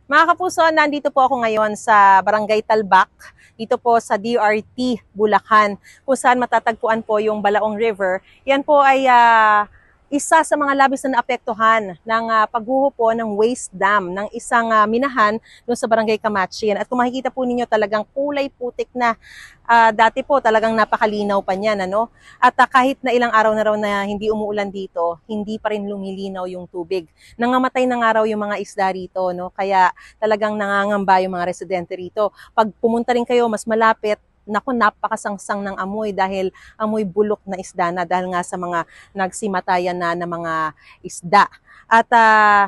Mga kapuso, nandito po ako ngayon sa Barangay Talbak, dito po sa DRT, Bulacan, kung saan matatagpuan po yung Balaong River. Yan po ay isa sa mga labis na naapektuhan ng pagguho po ng waste dam ng isang minahan doon sa Barangay Kamatsyan. At kung makikita po ninyo talagang kulay putik na. Dati po talagang napakalinaw pa niyan, ano? At kahit na ilang araw na raw na hindi umuulan dito, hindi pa rin lumilinaw yung tubig. Nangamatay na nga raw yung mga isda rito, no? Kaya talagang nangangamba yung mga residente rito. Pag pumunta rin kayo mas malapit, naku, napakasangsang ng amoy dahil amoy bulok na isda na dahil nga sa mga nagsimatayan na ng mga isda. At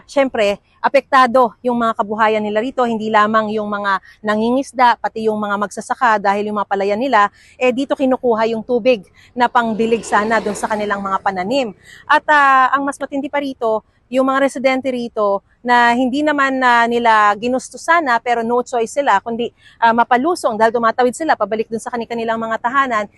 syempre, apektado yung mga kabuhayan nila rito, hindi lamang yung mga nangingisda, pati yung mga magsasaka dahil yung mga palayan nila, dito kinukuha yung tubig na pangdilig sana doon sa kanilang mga pananim. At ang mas matindi pa rito, yung mga residente rito na hindi naman nila ginusto sana pero no choice sila kundi mapalusong dahil tumatawid sila pabalik dun sa kanilang mga tahanan,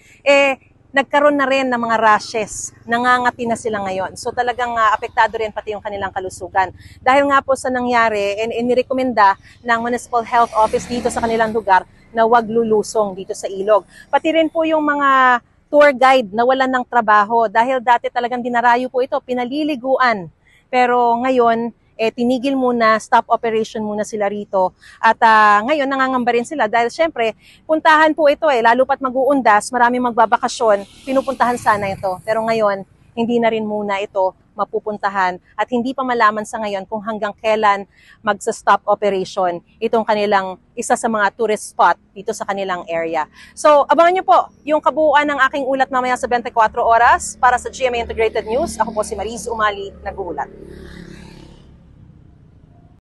nagkaroon na rin ng mga rashes, nangangati na sila ngayon. So talagang apektado rin pati yung kanilang kalusugan. Dahil nga po sa nangyari, inirekomenda ng Municipal Health Office dito sa kanilang lugar na wag lulusong dito sa ilog. Pati rin po yung mga tour guide na walan ng trabaho dahil dati talagang dinarayo po ito, pinaliliguan. Pero ngayon, tinigil muna, stop operation muna sila rito. At ngayon, nangangamba rin sila dahil syempre, puntahan po ito lalo pat mag-uundas, maraming magbabakasyon, pinupuntahan sana ito. Pero ngayon, hindi na rin muna ito mapupuntahan at hindi pa malaman sa ngayon kung hanggang kailan magsa-stop operation itong kanilang isa sa mga tourist spot dito sa kanilang area. So, abangan nyo po yung kabuuan ng aking ulat mamaya sa 24 oras para sa GMA Integrated News. Ako po si Mariz Umali, nag-uulat.